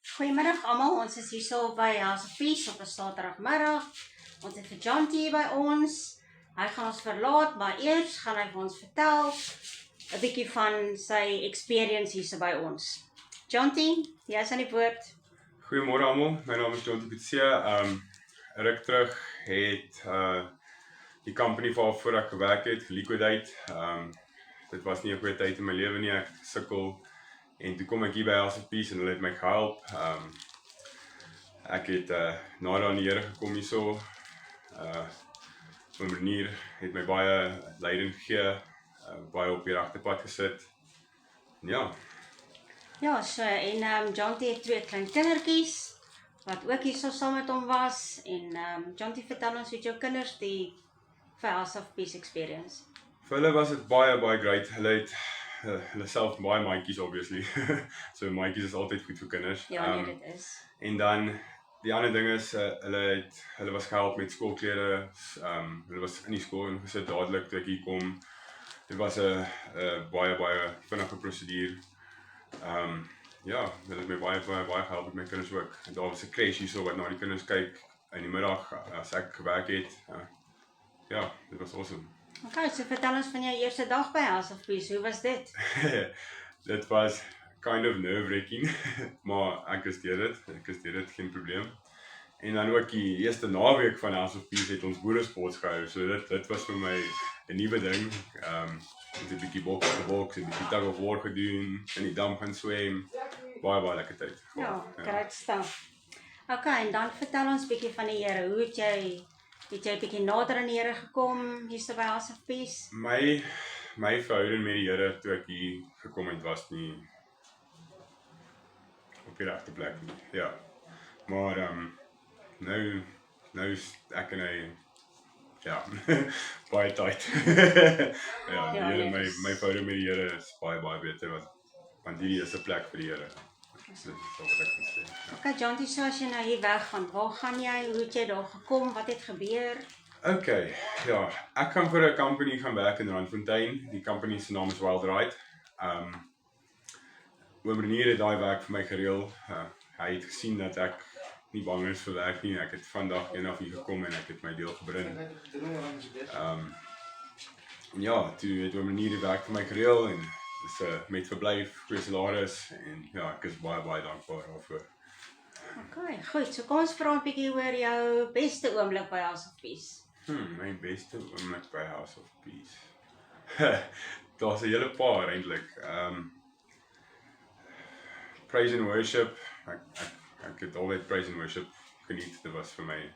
Goeiemiddag almal, ons is hier so by House of Peace op 'n Saterdagmiddag. Ons het vir Jonty hier by ons. Hy gaan ons verlaat, maar eers gaan hy vir ons vertel 'n bietjie van sy experience hier so by ons. Jonty, jy is aan die woord. Goeiemôre almal, my naam is Jonty Pitsia. Ruk terug het die company waarvoor ek gewerk het, geliquidate. Dit was nie 'n goeie tyd in my lewe nie, ek het gesukkel. En toe kom ek hier by House of Peace en hulle het my gehelp. Ek het nader aan die Here gekom hierso. Op 'n manier het my baie leiding gegee, baie op die regte pad gesit. Ja. Ja, so en Jonty het 2 klein kindertjies wat ook hier so saam met hom was en Jonty, vertel ons hoe jou kinders die vir House of Peace experience. Vir hulle was dit baie great. Hulle het hulle self baie maatjies obviously. So maatjies is altyd goed vir kinders. Ja, nee, dit is. En dan die ander ding is hulle was gehelp met skoolklere. Hulle was in die skool ingesit dadelik toe ek hier kom. Dit was 'n baie vinnige proseduur. Ja, hulle het my baie gehelp met my kinders ook. En daar was 'n crash hierso wat na die kinders kyk in die middag as ek gewerk het. Ja, dit was awesome. Okay, so vertel ons van jou eerste dag by House of Peace. Hoe was dit? Dit was kind of nerve-wracking, maar ek is deur dit, geen probleem. En dan ook die eerste naweek van House of Peace het ons boeresports gehou, so dit was vir my 'n nuwe ding. Met 'n bietjie boks, 'n bietjie tug of war gedoen, in die dam gaan swem, baie lekker tyd. Ja, great stuff. Okay, en dan vertel ons bietjie van die Here. Hoe het jy bietjie nader aan die Here gekom hier so by House of Peace? My verhouding met die Here toe ek hier gekom het was nie op die regte plek nie. Ja. Maar nou is ek en hy baie tight. Ja, die Here, my verhouding met die Here is baie beter want hierdie is 'n plek vir die Here. Dit is wat ek kan sê. Ja. Okay, Jonty, so as jy nou hier weggaan, waar gaan jy? Hoe het jy daar gekom? Wat het gebeur? Okay, ja, ek gaan vir 'n company gaan werk in Randfontein. Die company se naam is Wild Ride. Oom Renier het daai werk vir my gereël. Hy het gesien dat ek nie bang is vir werk nie. Ek het vandag eendag hier gekom en ek het my deel gebring. Ja, toe het oom Renier die werk vir my gereël en dis met verblyf, goeie salaris en ja, ek is baie dankbaar daarvoor. Okay, goed. So kom ons praat 'n bietjie oor jou beste oomblik by House of Peace. My beste oomblik by House of Peace. Daar's 'n hele paar eintlik. Praise and worship. Ek het altyd praise and worship geniet. Dit was vir my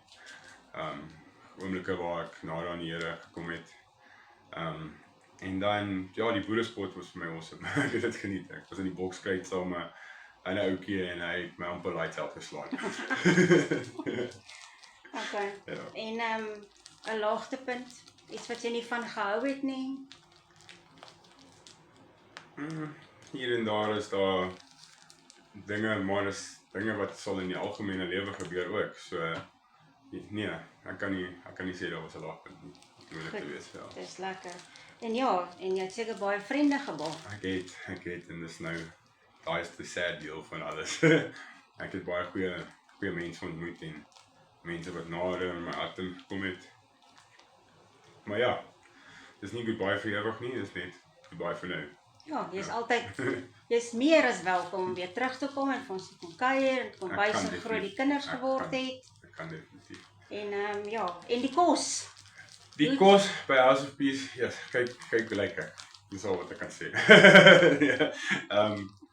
oomblikke waar ek nader aan die Here gekom het. En dan ja, die boeresport was vir my awesome. Ek het dit geniet. Ek was in die bokskryd saam met 'n ouetjie en hy het my amper lights out geslaan. Okay. Ja. En 'n laagtepunt, iets wat jy nie van gehou het nie. Hier en daar is daar dinge, maar is dinge wat sal in die algemene lewe gebeur ook. So nee, ek kan nie sê daar was 'n laagtepunt nie. Moet ek weet, ja. Dis lekker. En ja, en jy het seker baie vriende gebou. Ek het en dis nou daai is die sad deel van alles. Ek het baie goeie mense ontmoet en mense wat nader in my atem gekom het. Maar ja, dis nie goodbye vir ewig nie, dis net goodbye for now. Ja, jy's meer as welkom om weer terug te kom en vir ons te kom kuier en kom wys hoe groot die kinders geword het. Ek kan definitief. En ja, en die kos. Die kos by House of Peace, yes, kyk hoe lyk ek. Dis al wat ek kan sê. Ja,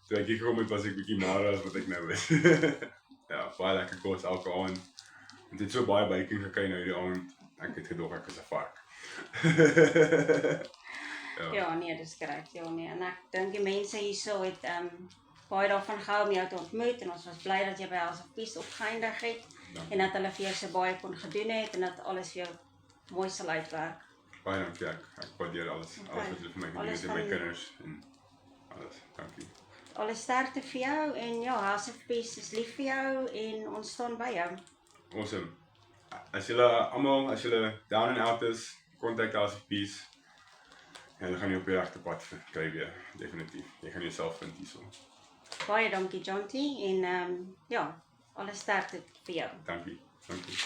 toe ek hier gekom het was ek bietjie mager as wat ek nou is. Ja, baie lekker kos elke aand. En dit het so baie baking gekry nou die aand. Ek het gedog ek is 'n vark. Ja, nee, dis reg. Ja, nee, en ek dink die mense hierso het baie daarvan gehou om jou te ontmoet en ons was bly dat jy by House of Peace opgeëindig het. En dat hulle vir jou so baie kon gedoen het en dat alles vir jou mooi sal uitwerk. Baie dankie, ek waardeer alles wat julle vir my gedoen het en my kinders en alles. Dankie. Alle sterkte vir jou en ja, House of Peace is lief vir jou en ons staan by jou. Awesome. As julle down and out is, contact House of Peace. En hulle gaan jou op die regte pad kry weer, definitief. Jy gaan jouself vind hierso. Baie dankie Jonty en ja, alle sterkte vir jou. Dankie. Dankie.